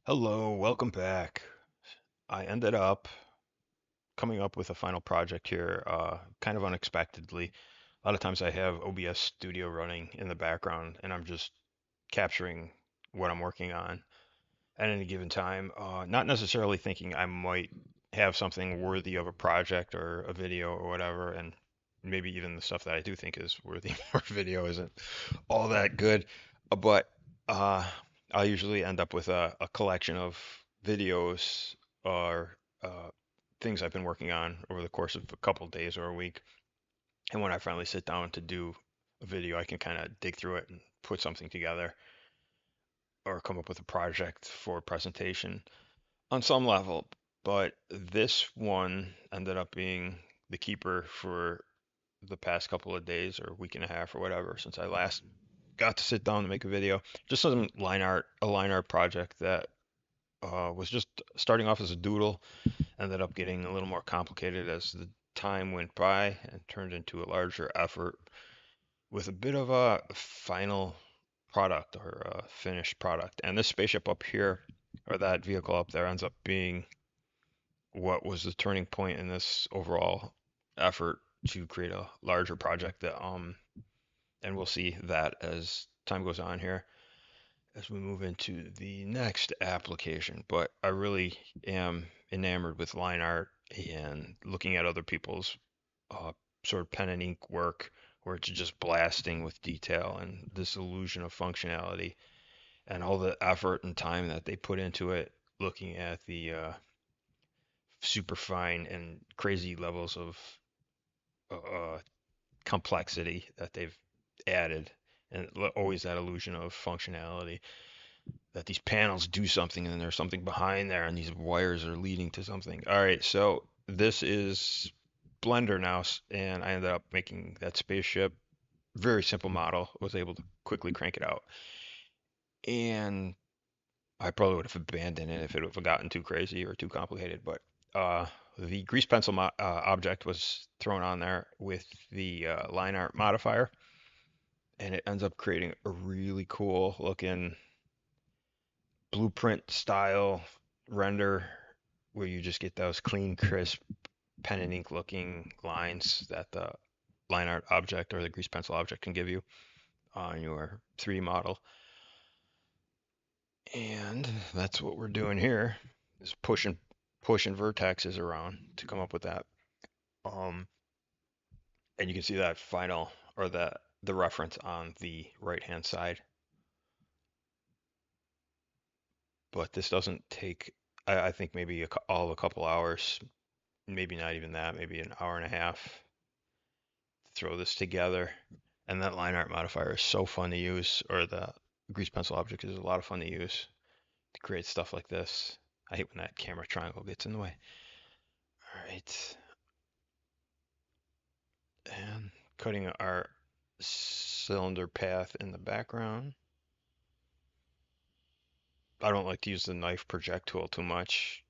Hello, welcome back. I ended up coming up with a final project here, kind of unexpectedly. A lot of times I have OBS Studio running in the background, and I'm just capturing what I'm working on at any given time, not necessarily thinking I might have something worthy of a project or a video or whatever, and maybe even the stuff that I do think is worthy for video isn't all that good. But uh, I'll usually end up with a collection of videos or things I've been working on over the course of a couple of days or a week. And when I finally sit down to do a video, I can kind of dig through it and put something together or come up with a project for presentation on some level. But this one ended up being the keeper for the past couple of days or week and a half or whatever since I last got to sit down to make a video. Just some a line art project that was just starting off as a doodle, ended up getting a little more complicated as the time went by and turned into a larger effort with a bit of a final product or a finished product. And this spaceship up here, or that vehicle up there, ends up being what was the turning point in this overall effort to create a larger project that and we'll see that as time goes on here as we move into the next application. But I really am enamored with line art and looking at other people's uh, sort of pen and ink work where it's just blasting with detail and this illusion of functionality and all the effort and time that they put into it, looking at the super fine and crazy levels of uh, complexity that they've added and always that illusion of functionality that these panels do something and there's something behind there and these wires are leading to something. All right, so this is Blender now, and I ended up making that spaceship. Very simple model. Was able to quickly crank it out, and I probably would have abandoned it if it would have gotten too crazy or too complicated. But the grease pencil object was thrown on there with the line art modifier, and it ends up creating a really cool looking blueprint style render where you just get those clean, crisp pen and ink looking lines that the line art object or the grease pencil object can give you on your 3D model. And that's what we're doing here is pushing vertexes around to come up with that. Um, and you can see that final or the reference on the right hand side. But this doesn't take I think maybe all of a couple hours, maybe not even that, maybe an hour and a half to throw this together. And that line art modifier is so fun to use, or the grease pencil object is a lot of fun to use to create stuff like this. I hate when that camera triangle gets in the way. All right, and cutting our cylinder path in the background. I don't like to use the knife project tool too much.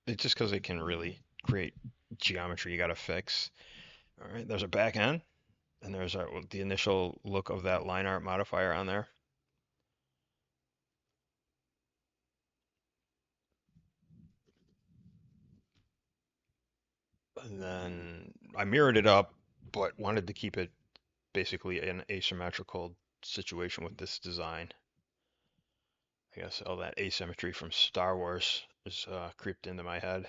It's just because it can really create geometry you got to fix. All right, there's a back end, and there's the initial look of that line art modifier on there. And then I mirrored it up, but wanted to keep it basically an asymmetrical situation with this design. I guess all that asymmetry from Star Wars is creeped into my head.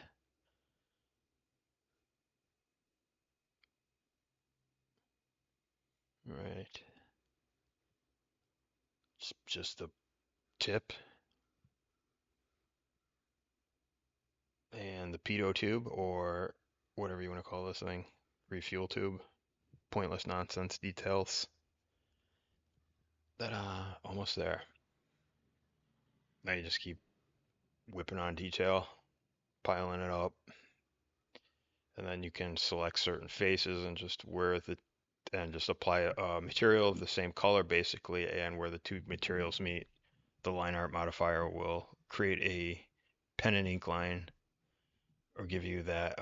Right, it's just the tip and the pitot tube, or whatever you want to call this thing, refuel tube. Pointless nonsense details. That almost there. Now you just keep whipping on detail, piling it up, and then you can select certain faces and just where the and just apply a material of the same color basically, and where the two materials meet, the line art modifier will create a pen and ink line or give you that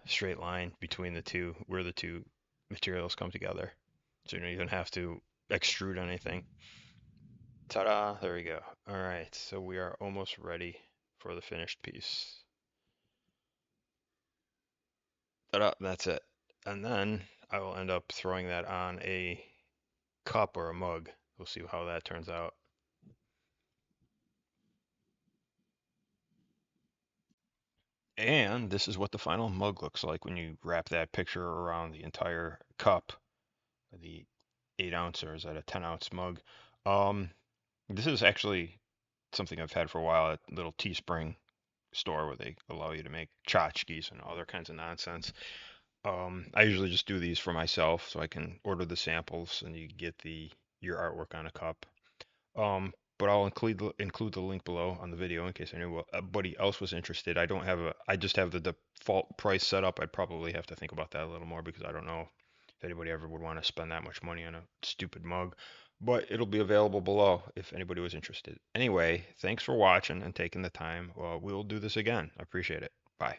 straight line between the two where the two materials come together. So you don't even have to extrude anything. Ta-da! There we go. All right, so we are almost ready for the finished piece. Ta-da! That's it. And then I will end up throwing that on a cup or a mug. We'll see how that turns out. And this is what the final mug looks like when you wrap that picture around the entire cup, the 8 ounce, or is that a 10 ounce mug? Um, this is actually something I've had for a while at a little Teespring store where they allow you to make tchotchkes and other kinds of nonsense. I usually just do these for myself so I can order the samples and you get the your artwork on a cup. But I'll include the link below on the video in case anybody else was interested. I just have the default price set up. I'd probably have to think about that a little more because I don't know if anybody ever would want to spend that much money on a stupid mug. But it'll be available below if anybody was interested. Anyway, thanks for watching and taking the time. We'll do this again. I appreciate it. Bye.